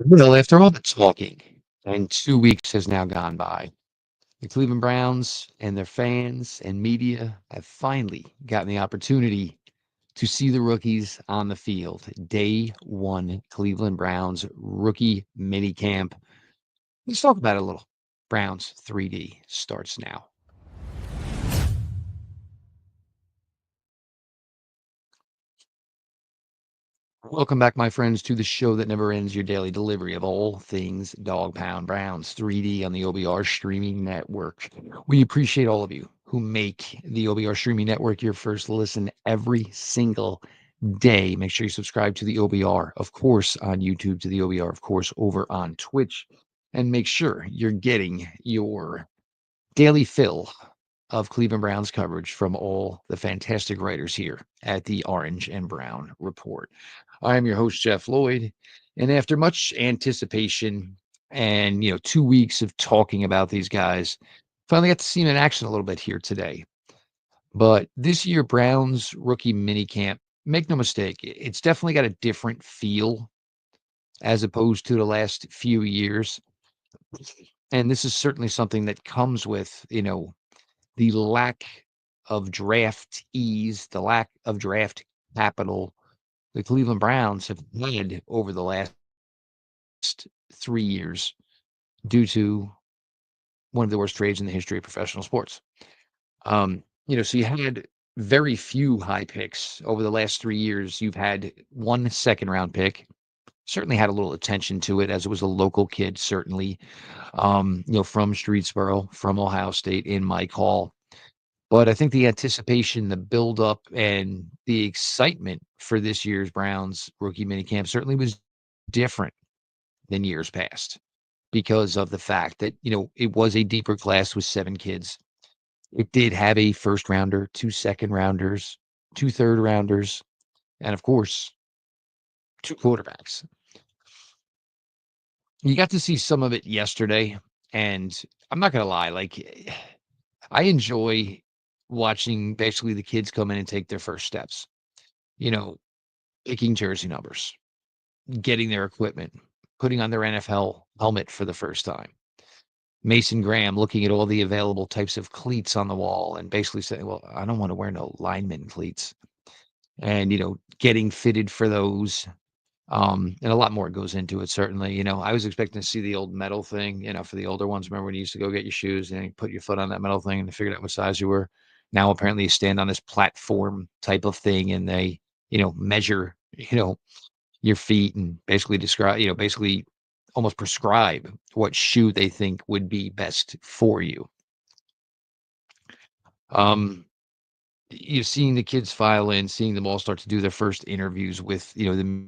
Well, after all the talking, and 2 weeks has now gone by, the Cleveland Browns and their fans and media have finally gotten the opportunity to see the rookies on the field. Day one, Cleveland Browns rookie mini camp. Let's talk about it a little. Browns 3D starts now. Welcome back, my friends, to the show that never ends, your daily delivery of all things Dog Pound Browns 3D on the OBR streaming network. We appreciate all of you who make the OBR streaming network your first listen every single day. Make sure you subscribe to the OBR, of course, on YouTube, to the OBR, of course, over on Twitch, and make sure you're getting your daily fill of Cleveland Browns coverage from all the fantastic writers here at the Orange and Brown Report. I am your host, Jeff Lloyd, and after much anticipation and 2 weeks of talking about these guys, finally got to see them in action a little bit here today. But this year, Browns rookie minicamp, make no mistake, it's definitely got a different feel as opposed to the last few years. And this is certainly something that comes with, the lack of draft ease, the lack of draft capital the Cleveland Browns have had over the last 3 years due to one of the worst trades in the history of professional sports. So you had very few high picks over the last 3 years. You've had one second round pick, certainly had a little attention to it as it was a local kid, certainly, from Streetsboro, from Ohio State in Mike Hall. But I think the anticipation, the buildup, and the excitement for this year's Browns rookie minicamp certainly was different than years past because of the fact that, it was a deeper class with 7 kids. It did have a first rounder, 2 second rounders, 2 third rounders, and of course, 2 quarterbacks. You got to see some of it yesterday, and I'm not gonna lie, like I enjoy watching basically the kids come in and take their first steps. You know, picking jersey numbers, getting their equipment, putting on their NFL helmet for the first time. Mason Graham looking at all the available types of cleats on the wall and basically saying, "Well, I don't want to wear no lineman cleats." And, getting fitted for those. And a lot more goes into it, certainly. I was expecting to see the old metal thing, for the older ones. Remember when you used to go get your shoes and you put your foot on that metal thing and they figured out what size you were? Now, apparently, you stand on this platform type of thing and they, measure, your feet and basically describe, basically almost prescribe what shoe they think would be best for you. Um, you've seen the kids file in, seeing them all start to do their first interviews with, the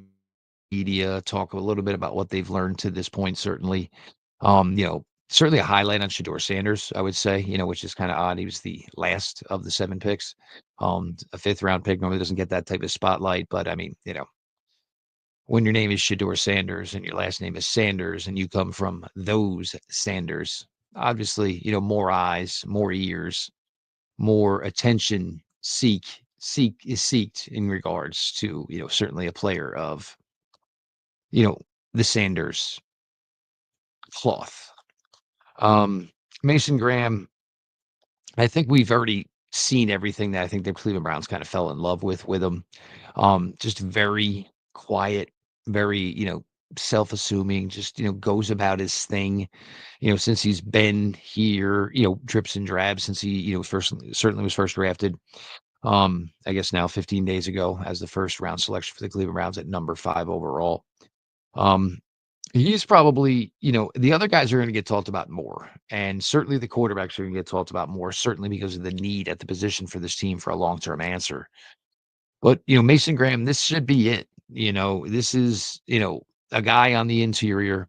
media, talk a little bit about what they've learned to this point, certainly. Certainly a highlight on Shedeur Sanders, I would say, which is kind of odd. He was the last of the 7 picks. A fifth round pick normally doesn't get that type of spotlight, but I mean, when your name is Shedeur Sanders and your last name is Sanders and you come from those Sanders, obviously, more eyes, more ears, more attention is seeked in regards to, certainly a player of, you know, the Sanders cloth. Um, Mason Graham, I think we've already seen everything that I think the Cleveland Browns kind of fell in love with him. Just very quiet, very, self-assuming, just, goes about his thing, since he's been here, drips and drabs since he, first certainly was first drafted. I guess now 15 days ago as the first round selection for the Cleveland Browns at number 5 overall. Um, He's probably, the other guys are going to get talked about more. And certainly the quarterbacks are going to get talked about more, certainly because of the need at the position for this team for a long term answer. But, Mason Graham, this should be it. This is, a guy on the interior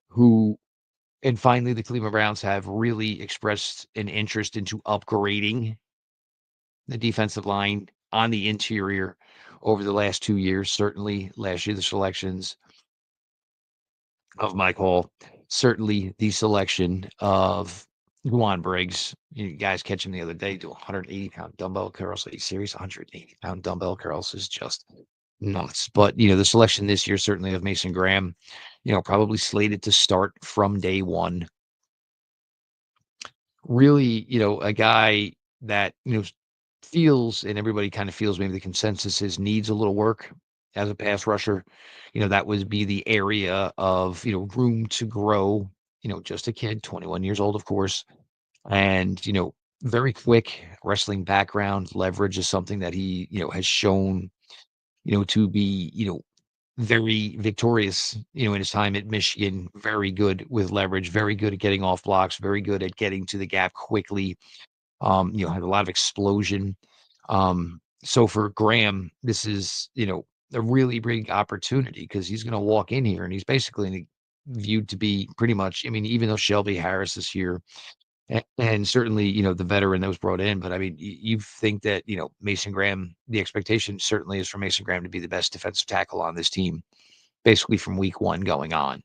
who, and finally, the Cleveland Browns have really expressed an interest into upgrading the defensive line on the interior over the last 2 years. Certainly last year, the selections of Mike Hall, certainly the selection of Juwan Briggs. You guys catch him the other day do 180-pound dumbbell curls. Are you serious? 180-pound dumbbell curls is just nuts. But, the selection this year, certainly of Mason Graham, probably slated to start from day one. Really, a guy that, feels and everybody kind of feels maybe the consensus is needs a little work as a pass rusher. That would be the area of, room to grow, just a kid, 21 years old, of course. And, very quick wrestling background. Leverage is something that he, has shown, to be, very victorious, in his time at Michigan. Very good with leverage, very good at getting off blocks, very good at getting to the gap quickly. Had a lot of explosion. So for Graham, this is, a really big opportunity because he's going to walk in here and he's basically viewed to be pretty much, I mean, even though Shelby Harris is here and certainly, the veteran that was brought in, but I mean, you think that, Mason Graham, the expectation certainly is for Mason Graham to be the best defensive tackle on this team, basically from week one going on.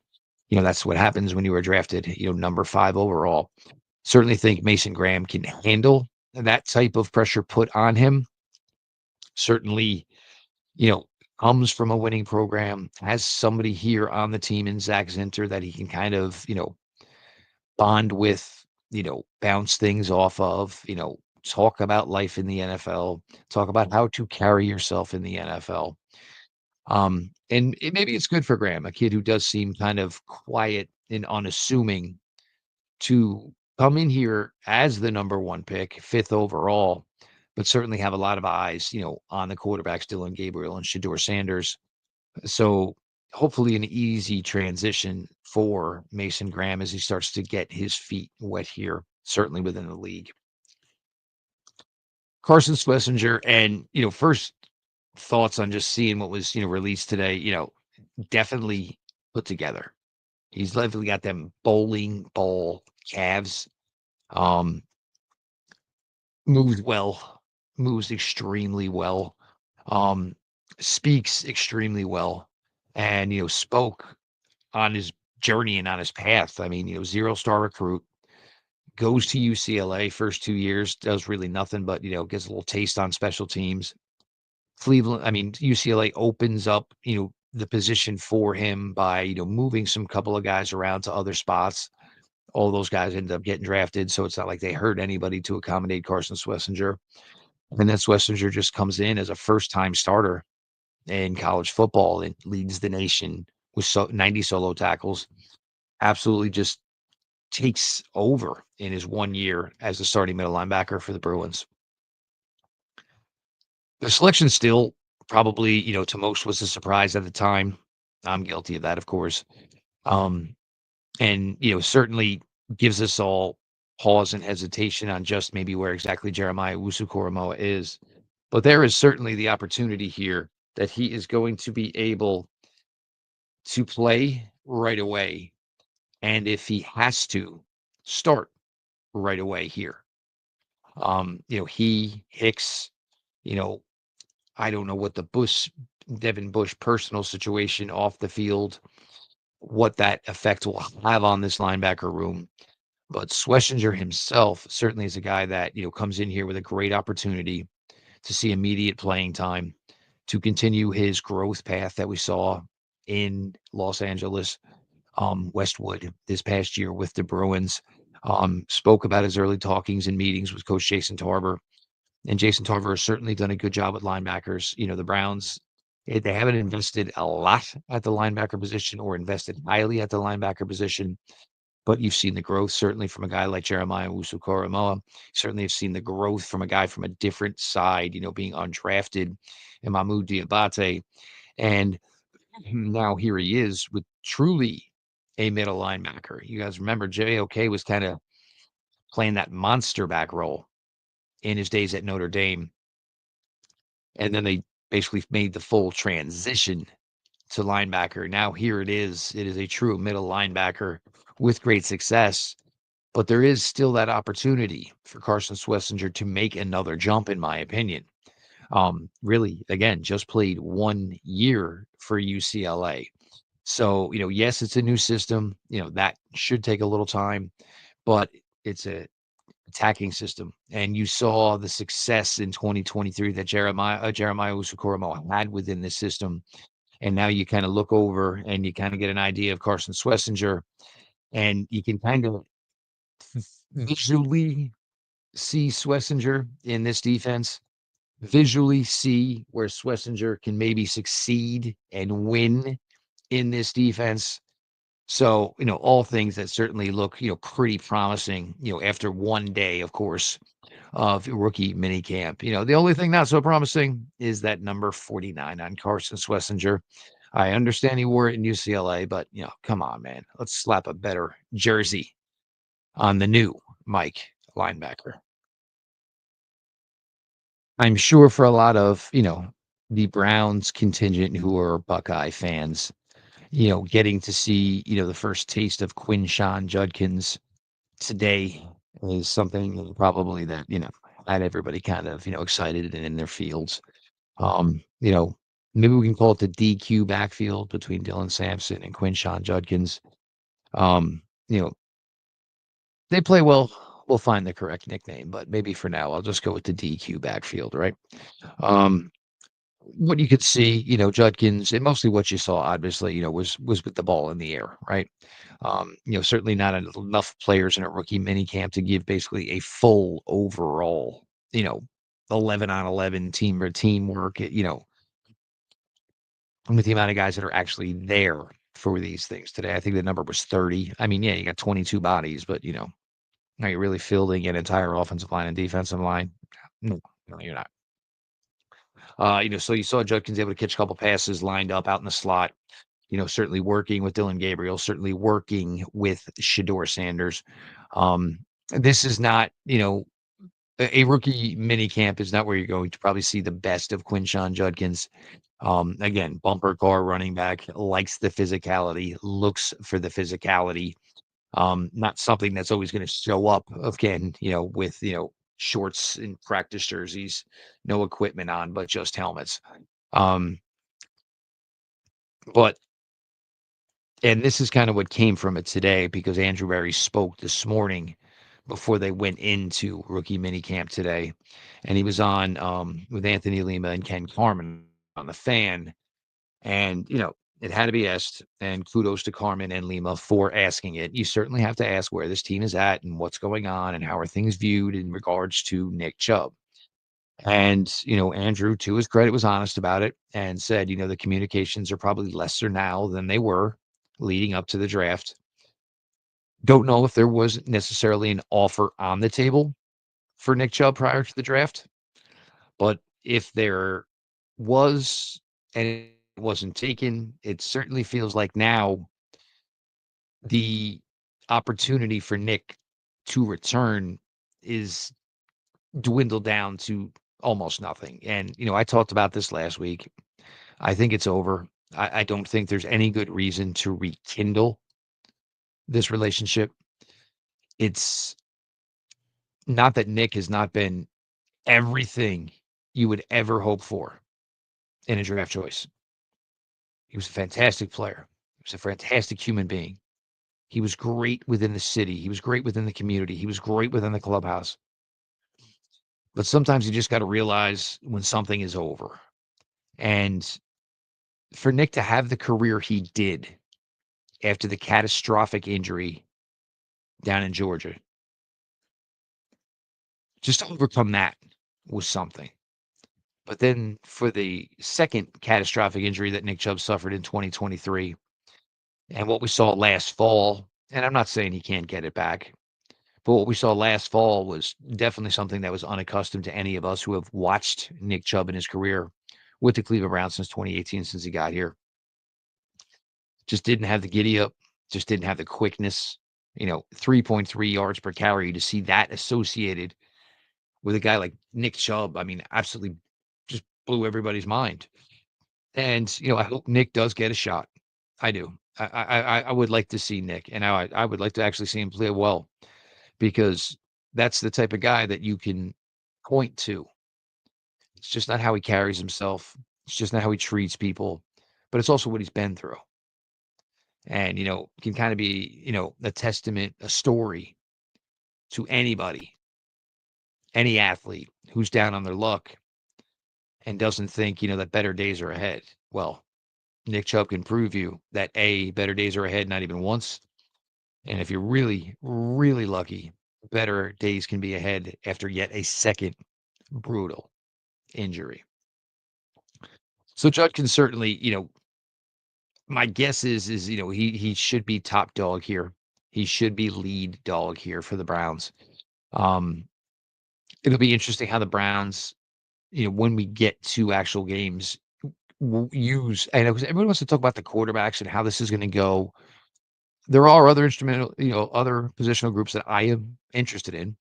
That's what happens when you were drafted, number 5 overall. Certainly think Mason Graham can handle that type of pressure put on him. Certainly, you know, comes from a winning program, has somebody here on the team in Zach Zinter that he can kind of, bond with, bounce things off of, talk about life in the NFL, talk about how to carry yourself in the NFL. Maybe it's good for Graham, a kid who does seem kind of quiet and unassuming, to come in here as the number 1 pick, 5th overall, but certainly have a lot of eyes, on the quarterbacks, Dillon, Gabriel, and Shedeur Sanders. So hopefully an easy transition for Mason Graham as he starts to get his feet wet here, certainly within the league. Carson Schlesinger, and, first thoughts on just seeing what was, released today, definitely put together. He's definitely got them bowling ball calves. Um, Moves well, moves extremely well, um, speaks extremely well, and, spoke on his journey and on his path. I mean, 0-star recruit, goes to UCLA first 2 years, does really nothing but, gets a little taste on special teams. UCLA opens up, the position for him by, moving some couple of guys around to other spots. All those guys ended up getting drafted, so it's not like they hurt anybody to accommodate Carson Schlesinger. And then Schlesinger just comes in as a first-time starter in college football and leads the nation with 90 solo tackles. Absolutely just takes over in his 1 year as the starting middle linebacker for the Bruins. The selection still probably, to most was a surprise at the time. I'm guilty of that, of course. Um, and, certainly gives us all pause and hesitation on just maybe where exactly Jeremiah Owusu-Koramoah is. But there is certainly the opportunity here that he is going to be able to play right away. And if he has to, start right away here. He, Hicks, you know, I don't know what the Devin Bush personal situation off the field, what that effect will have on this linebacker room. But Schlesinger himself certainly is a guy that, comes in here with a great opportunity to see immediate playing time, to continue his growth path that we saw in Los Angeles, Westwood this past year with the Bruins. Spoke about his early talkings and meetings with Coach Jason Tarver. And Jason Tarver has certainly done a good job with linebackers. The Browns, they haven't invested a lot at the linebacker position or invested highly at the linebacker position, but you've seen the growth certainly from a guy like Jeremiah Owusu-Koramoah. Certainly have seen the growth from a guy from a different side, being undrafted, and Mahmoud Diabate. And now here he is with truly a middle linebacker. You guys remember JOK was kind of playing that monster back role in his days at Notre Dame. And then they basically made the full transition to linebacker. Now here it is. It is a true middle linebacker with great success. But there is still that opportunity for Carson Schlesinger to make another jump, in my opinion. Really, again, just played 1 year for UCLA. So, yes, it's a new system. That should take a little time, but it's a attacking system. And you saw the success in 2023 that Jeremiah Owusu-Koramoah had within this system. And now you kind of look over and you kind of get an idea of Carson Schlesinger, and you can kind of visually see Schlesinger in this defense, visually see where Schlesinger can maybe succeed and win in this defense. So, all things that certainly look, pretty promising, after one day, of course, of rookie minicamp. The only thing not so promising is that number 49 on Carson Schlesinger. I understand he wore it in UCLA, but, come on, man. Let's slap a better jersey on the new Mike linebacker. I'm sure for a lot of, the Browns contingent who are Buckeye fans, getting to see, the first taste of Quinshawn Judkins today is something probably that, had everybody kind of, excited and in their fields. Um, you know, Maybe we can call it the DQ backfield between Dillon Sampson and Quinshawn Judkins. Um, you know, they play well. We'll find the correct nickname, but maybe for now, I'll just go with the DQ backfield, right? Um, what you could see, Judkins, and mostly what you saw, obviously, was with the ball in the air, right? Certainly not enough players in a rookie mini camp to give basically a full overall, you know, 11 on 11 team or teamwork, with the amount of guys that are actually there for these things today. I think the number was 30. I mean, yeah, you got 22 bodies, but, are you really fielding an entire offensive line and defensive line? No, no, you're not. So you saw Judkins able to catch a couple passes lined up out in the slot, certainly working with Dillon Gabriel, certainly working with Shedeur Sanders. This is not, a rookie mini camp is not where you're going to probably see the best of Quinshawn Judkins. Again, bumper car running back, likes the physicality, looks for the physicality. Not something that's always going to show up again, with, shorts and practice jerseys, no equipment on, but just helmets. Um, but And this is kind of what came from it today because Andrew Berry spoke this morning before they went into rookie minicamp today. And he was on with Anthony Lima and Ken Carmen on the fan. And, it had to be asked. And kudos to Carmen and Lima for asking it. You certainly have to ask where this team is at and what's going on and how are things viewed in regards to Nick Chubb. And, Andrew, to his credit, was honest about it and said, the communications are probably lesser now than they were leading up to the draft. Don't know if there was necessarily an offer on the table for Nick Chubb prior to the draft, but if there was and it wasn't taken, it certainly feels like now the opportunity for Nick to return is dwindled down to almost nothing. And, I talked about this last week. I think it's over. I don't think there's any good reason to rekindle this relationship. It's not that Nick has not been everything you would ever hope for in a draft choice. He was a fantastic player. He was a fantastic human being. He was great within the city. He was great within the community. He was great within the clubhouse. But sometimes you just got to realize when something is over. And for Nick to have the career he did after the catastrophic injury down in Georgia, just to overcome that was something. But then for the second catastrophic injury that Nick Chubb suffered in 2023 and what we saw last fall, and I'm not saying he can't get it back, but what we saw last fall was definitely something that was unaccustomed to any of us who have watched Nick Chubb in his career with the Cleveland Browns since 2018, since he got here. Just didn't have the giddy up, just didn't have the quickness. 3.3 yards per carry to see that associated with a guy like Nick Chubb. I mean, absolutely just blew everybody's mind. And, I hope Nick does get a shot. I do. I would like to see Nick, and I would like to actually see him play well because that's the type of guy that you can point to. It's just not how he carries himself. It's just not how he treats people, but it's also what he's been through. And, can kind of be, a testament, a story to anybody, any athlete who's down on their luck and doesn't think, that better days are ahead. Well, Nick Chubb can prove you that A, better days are ahead, not even once. And if you're really, really lucky, better days can be ahead after yet a second brutal injury. So Judd can certainly, my guess is, he should be top dog here. He should be lead dog here for the Browns. Um, it'll be interesting how the Browns, when we get to actual games, use. I know because everyone wants to talk about the quarterbacks and how this is going to go. There are other instrumental, other positional groups that I am interested in.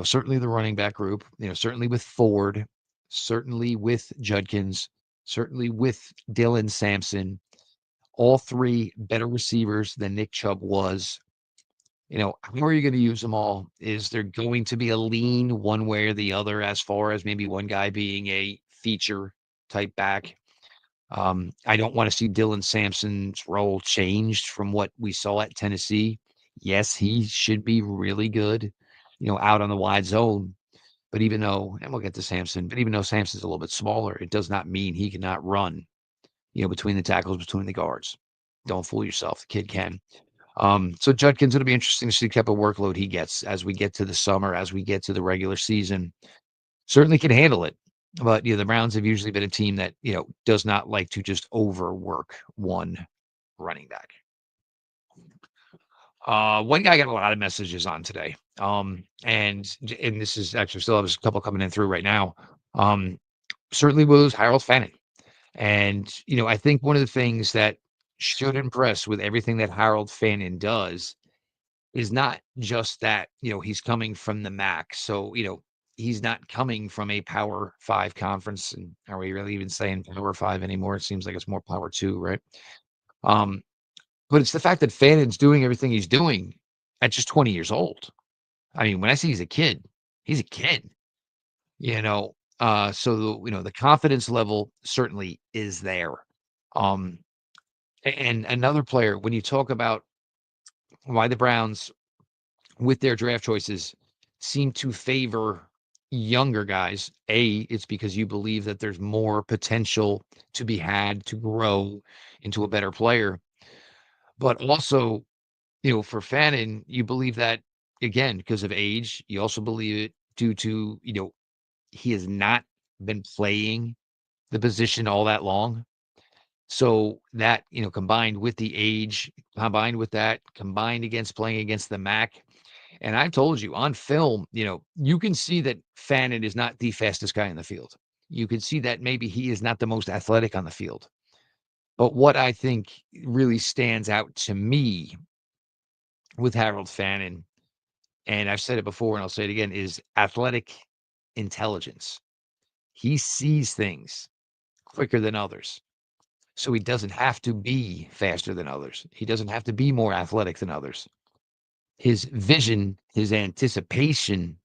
Certainly the running back group. Certainly with Ford, certainly with Judkins, certainly with Dillon Sampson. All three better receivers than Nick Chubb was. How are you going to use them all? Is there going to be a lean one way or the other as far as maybe one guy being a feature type back? I don't want to see Dillon Sampson's role changed from what we saw at Tennessee. Yes, he should be really good, out on the wide zone. But even though, and we'll get to Sampson, but even though Sampson's a little bit smaller, it does not mean he cannot run, between the tackles, between the guards. Don't fool yourself. The kid can. So Judkins, it'll be interesting to see the type of workload he gets as we get to the summer, as we get to the regular season. Certainly can handle it. But the Browns have usually been a team that, does not like to just overwork one running back. One guy got a lot of messages on today. And this is actually still have a couple coming in through right now. Um, certainly was Harold Fanin. And, I think one of the things that should impress with everything that Harold Fanin does is not just that, he's coming from the MAC. So, he's not coming from a Power 5 conference. And are we really even saying Power 5 anymore? It seems like it's more Power 2, right? Um, but it's the fact that Fannon's doing everything he's doing at just 20 years old. I mean, when I say he's a kid, you know. So the confidence level certainly is there. Um, and another player, when you talk about why the Browns with their draft choices seem to favor younger guys. It's because you believe that there's more potential to be had to grow into a better player. But also, for Fannin, you believe that again because of age. You also believe it due to, he has not been playing the position all that long. So that, combined with the age, combined with that, combined against playing against the MAC, and I've told you on film, you can see that Fannin is not the fastest guy in the field. You can see that maybe he is not the most athletic on the field. But what I think really stands out to me with Harold Fannin, and I've said it before and I'll say it again, is athletic intelligence. He sees things quicker than others. So he doesn't have to be faster than others. He doesn't have to be more athletic than others. His vision, his anticipation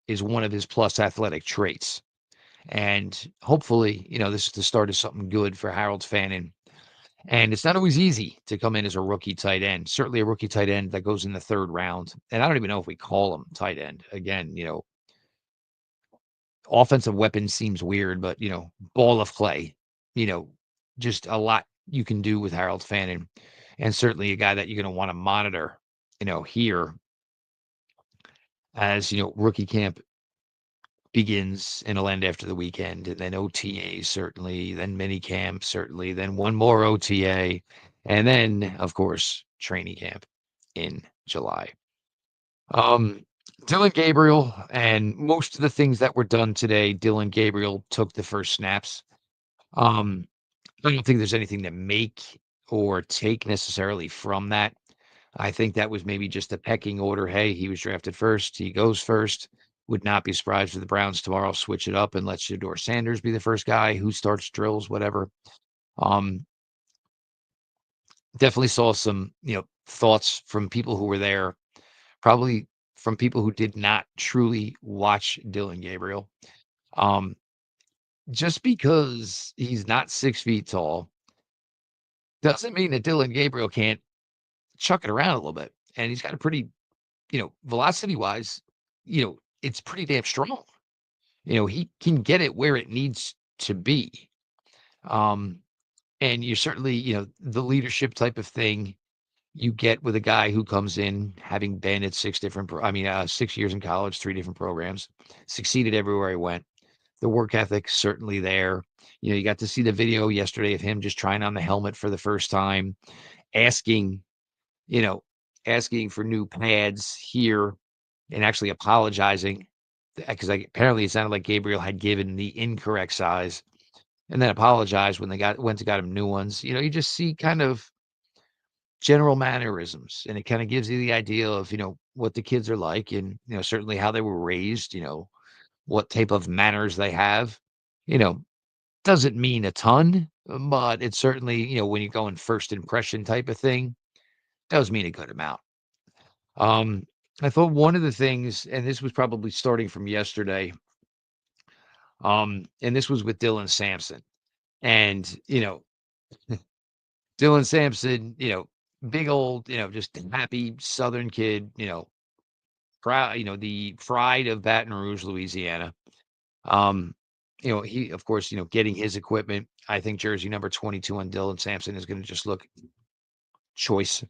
is one of his plus athletic traits. And hopefully, this is the start of something good for Harold Fannin. And it's not always easy to come in as a rookie tight end. Certainly a rookie tight end that goes in the third round. And I don't even know if we call him tight end. Again, offensive weapon seems weird, but ball of clay, you know, just a lot you can do with Harold Fannin. And certainly a guy that you're going to want to monitor, here as, rookie camp begins and it'll end after the weekend, and then OTA certainly, then mini camp certainly, then one more OTA, and then of course training camp in July. Um, Dillon Gabriel and most of the things that were done today, Dillon Gabriel took the first snaps. Um, I don't think there's anything to make or take necessarily from that. I think that was maybe just a pecking order. Hey, he was drafted first. He goes first. Would not be surprised if the Browns tomorrow switch it up and let Shedeur Sanders be the first guy who starts drills, whatever. Um, definitely saw some, thoughts from people who were there, probably from people who did not truly watch Dillon Gabriel. Um, just because he's not 6 feet tall doesn't mean that Dillon Gabriel can't chuck it around a little bit. And he's got a pretty, velocity wise, it's pretty damn strong. He can get it where it needs to be. Um, And you're certainly, the leadership type of thing you get with a guy who comes in having been at 6 different 6 years in college, 3 different programs, succeeded everywhere he went. The work ethic certainly there. You got to see the video yesterday of him just trying on the helmet for the first time, asking, you know, asking for new pads here and actually apologizing because apparently it sounded like Gabriel had given the incorrect size and then apologized when they went to got him new ones. You just see kind of general mannerisms, and it kind of gives you the idea of, what the kids are like and, certainly how they were raised, what type of manners they have. You know, doesn't mean a ton, but it's certainly, when you're going first impression type of thing, does mean a good amount. Um, I thought one of the things, and this was probably starting from yesterday, and this was with Dylan Sampson. And, Dylan Sampson, big old, just happy Southern kid, proud, the pride of Baton Rouge, Louisiana. Um, he, of course, getting his equipment. I think jersey number 22 on Dylan Sampson is going to just look choice.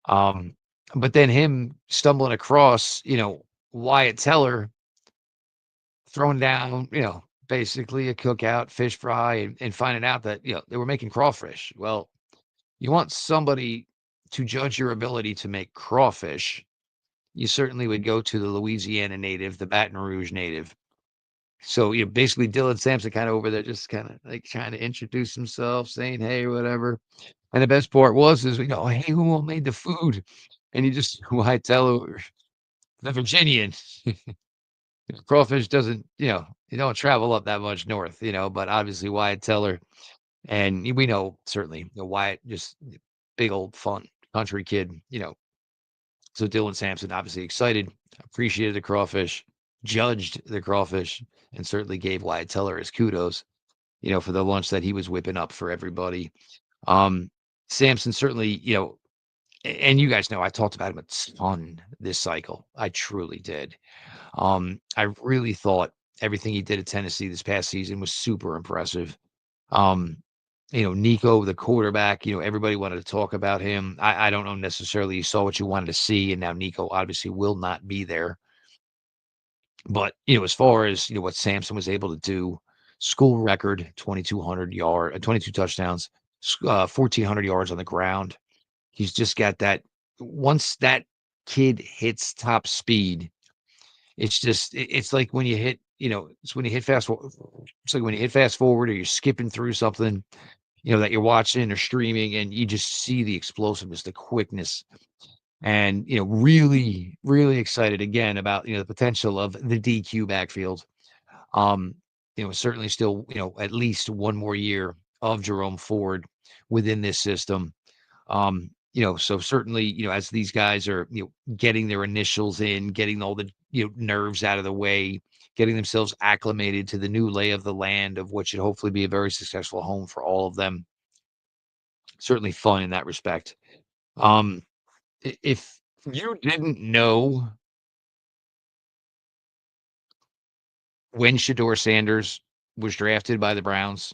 Um, but then him stumbling across, Wyatt Teller throwing down, basically a cookout, fish fry, and finding out that, they were making crawfish. Well, you want somebody to judge your ability to make crawfish. You certainly would go to the Louisiana native, the Baton Rouge native. So, basically Dylan Sampson kind of over there just kind of like trying to introduce himself, saying, hey, whatever. And the best part was, hey, who all made the food? And you just, why tell the Virginian crawfish doesn't, you don't travel up that much north, but obviously Wyatt Teller. And we know certainly Wyatt, just big old fun country kid, So Dylan Sampson obviously excited, appreciated the crawfish, judged the crawfish, and certainly gave Wyatt Teller his kudos, for the lunch that he was whipping up for everybody. Um, Sampson certainly, and you guys know I talked about him a ton this cycle. I truly did. I really thought everything he did at Tennessee this past season was super impressive. Um, Nico, the quarterback, everybody wanted to talk about him. I don't know necessarily you saw what you wanted to see, and now Nico obviously will not be there. But, as far as, what Samson was able to do, school record, 22 touchdowns, 1,400 yards on the ground. He's just got that. Once that kid hits top speed, it's just, it's like when you hit, it's when you hit it's like when you hit fast forward or you're skipping through something, that you're watching or streaming and you just see the explosiveness, the quickness, and, really, really excited again about, the potential of the DQ backfield. Um, certainly still, at least one more year of Jerome Ford within this system. So certainly, as these guys are, getting their initials in, getting all the, nerves out of the way, getting themselves acclimated to the new lay of the land of what should hopefully be a very successful home for all of them. Certainly fun in that respect. Um, if you didn't know when Shedeur Sanders was drafted by the Browns,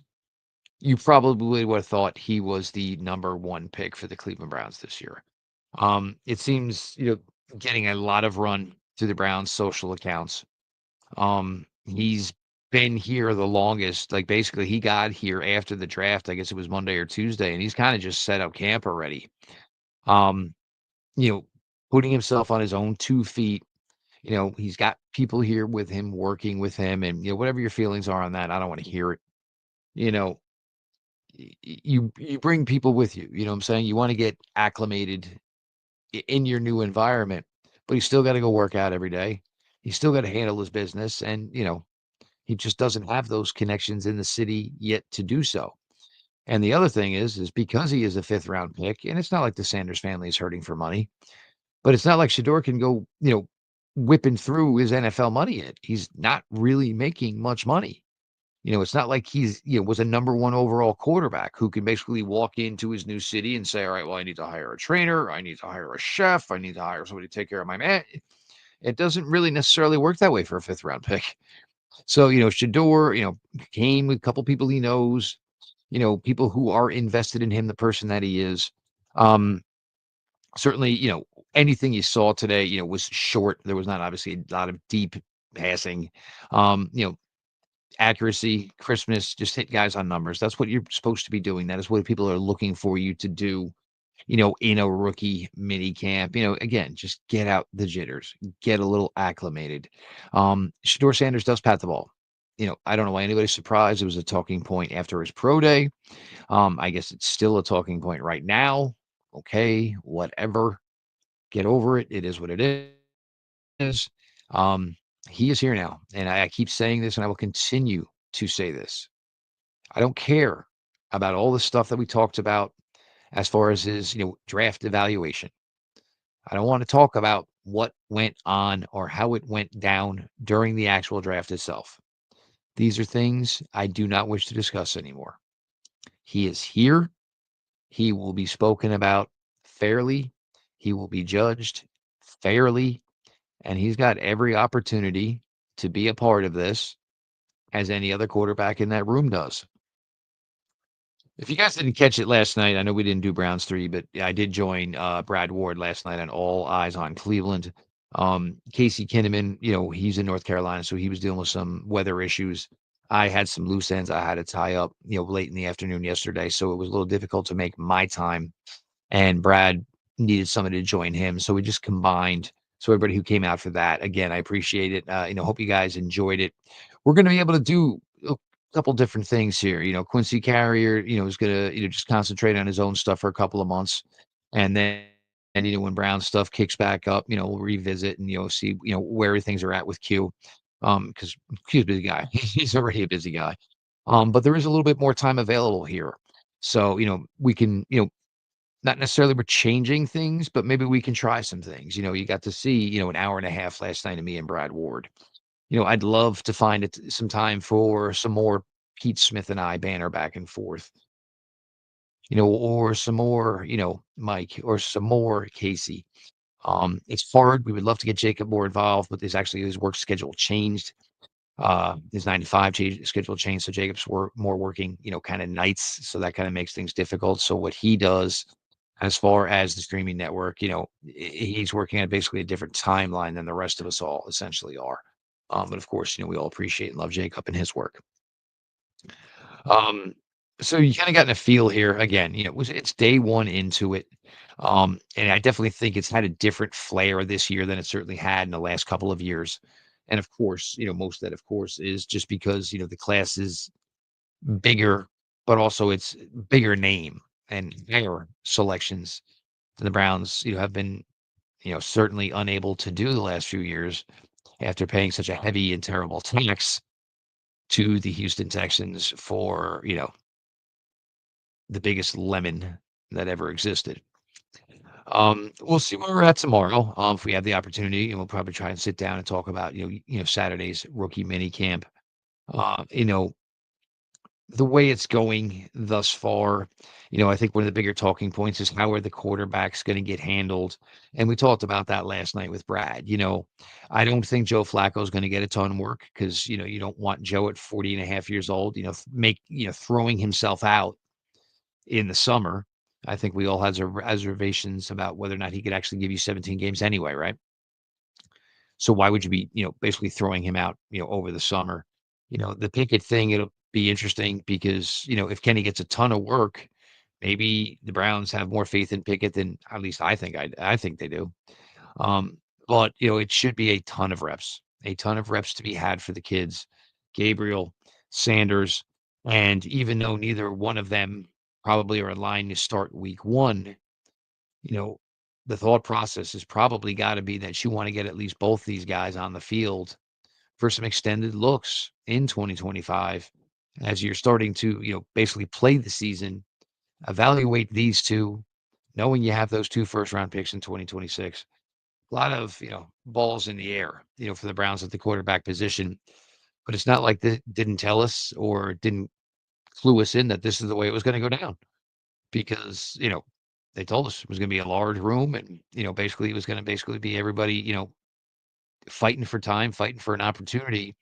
you probably would have thought he was the number one pick for the Cleveland Browns this year. It seems, getting a lot of run to the Browns social accounts. He's been here the longest. Like basically he got here after the draft. I guess it was Monday or Tuesday, and he's kind of just set up camp already. Um, you know, putting himself on his own 2 feet. He's got people here with him, working with him, and whatever your feelings are on that, I don't want to hear it. You know, you bring people with you. You know what I'm saying? You want to get acclimated in your new environment, but he's still got to go work out every day. He's still got to handle his business, and he just doesn't have those connections in the city yet to do so. And the other thing is because he is a fifth round pick, and it's not like the Sanders family is hurting for money, but it's not like Shedeur can go, whipping through his NFL money yet. He's not really making much money. It's not like he's, was a number one overall quarterback who can basically walk into his new city and say, all right, well, I need to hire a trainer. I need to hire a chef. I need to hire somebody to take care of my man. It doesn't really necessarily work that way for a fifth round pick. So, Shedeur, came with a couple people he knows, people who are invested in him, the person that he is. Um, Certainly, anything you saw today, was short. There was not obviously a lot of deep passing. Um, you know, Accuracy, crispness, just hit guys on numbers. That's what you're supposed to be doing. That is what people are looking for you to do, in a rookie mini camp. Again, just get out the jitters, get a little acclimated. Shedeur Sanders does pat the ball. I don't know why anybody's surprised. It was a talking point after his pro day. I guess it's still a talking point right now. Okay, whatever. Get over it. It is what it is. Um, he is here now. And I keep saying this and I will continue to say this. I don't care about all the stuff that we talked about as far as his, draft evaluation. I don't want to talk about what went on or how it went down during the actual draft itself. These are things I do not wish to discuss anymore. He is here. He will be spoken about fairly. He will be judged fairly. And he's got every opportunity to be a part of this as any other quarterback in that room does. If you guys didn't catch it last night, I know we didn't do Browns 3, but I did join Brad Ward last night on All Eyes on Cleveland. Casey Kinnaman, he's in North Carolina, so he was dealing with some weather issues. I had some loose ends I had to tie up, late in the afternoon yesterday, so it was a little difficult to make my time. And Brad needed somebody to join him, so we just combined. So everybody who came out for that, again, I appreciate it. Hope you guys enjoyed it. We're going to be able to do a couple different things here. Quincy Carrier, is going to just concentrate on his own stuff for a couple of months, and then when Brown stuff kicks back up, we'll revisit and see where things are at with Q, because Q's a busy guy. He's already a busy guy. But there is a little bit more time available here, so we can not necessarily we're changing things, but maybe we can try some things. You got to see, an hour and a half last night of me and Brad Ward. I'd love to find some time for some more Pete Smith and I banter back and forth, or some more, Mike, or some more Casey. It's hard. We would love to get Jacob more involved, but there's actually his work schedule changed. His 9 to 5 schedule changed, so Jacob's more working, kind of nights, so that kind of makes things difficult. So what he does as far as the streaming network, he's working at basically a different timeline than the rest of us all essentially are. But of course, we all appreciate and love Jacob and his work. Um, so you kind of gotten a feel here again, it's day one into it. And I definitely think it's had a different flair this year than it certainly had in the last couple of years. And of course, most of that, of course, is just because, the class is bigger, but also it's bigger name and higher selections than the Browns, have been, certainly unable to do the last few years after paying such a heavy and terrible tax to the Houston Texans for, the biggest lemon that ever existed. We'll see where we're at tomorrow. If we have the opportunity, and we'll probably try and sit down and talk about, Saturday's rookie mini camp. Uh, you know, the way it's going thus far, I think one of the bigger talking points is how are the quarterbacks going to get handled? And we talked about that last night with Brad. I don't think Joe Flacco is going to get a ton of work because, you don't want Joe at 40 and a half years old, throwing himself out in the summer. I think we all had reservations about whether or not he could actually give you 17 games anyway, right? So why would you be, basically throwing him out, over the summer? The Pickett thing, it'll be interesting because, if Kenny gets a ton of work, maybe the Browns have more faith in Pickett than at least I think they do. Um, but it should be a ton of reps to be had for the kids, Gabriel, Sanders, and even though neither one of them probably are in line to start week one, you know, the thought process has probably got to be that you want to get at least both these guys on the field for some extended looks in 2025 as you're starting to, basically play the season, evaluate these two, knowing you have those two first round picks in 2026. A lot of, balls in the air, for the Browns at the quarterback position. But it's not like they didn't tell us or didn't clue us in that this is the way it was going to go down because, they told us it was going to be a large room and, basically it was going to basically be everybody, fighting for time, fighting for an opportunity.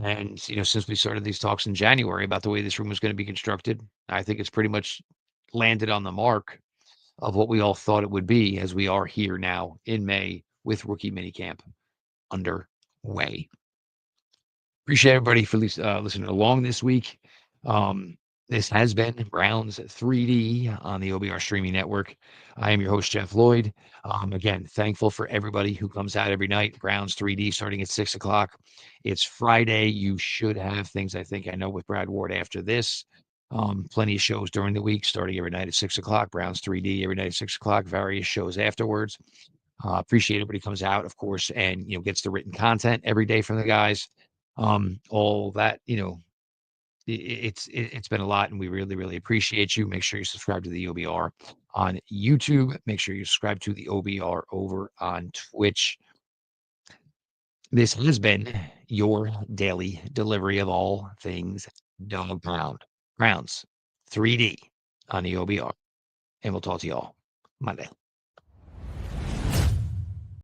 And, since we started these talks in January about the way this room was going to be constructed, I think it's pretty much landed on the mark of what we all thought it would be as we are here now in May with rookie minicamp underway. Appreciate everybody for listening along this week. Um, this has been Browns 3D on the OBR streaming network. I am your host, Jeff Lloyd. Again, thankful for everybody who comes out every night. Browns 3D starting at 6 o'clock. It's Friday. You should have things, I think I know, with Brad Ward after this. Plenty of shows during the week, starting every night at 6 o'clock. Browns 3D every night at 6 o'clock. Various shows afterwards. Appreciate everybody comes out, of course, and gets the written content every day from the guys. All that, it's been a lot, and we really, really appreciate you. Make sure you subscribe to the OBR on YouTube. Make sure you subscribe to the OBR over on Twitch. This has been your daily delivery of all things Dog Pound. Browns 3D on the OBR. And we'll talk to you all Monday.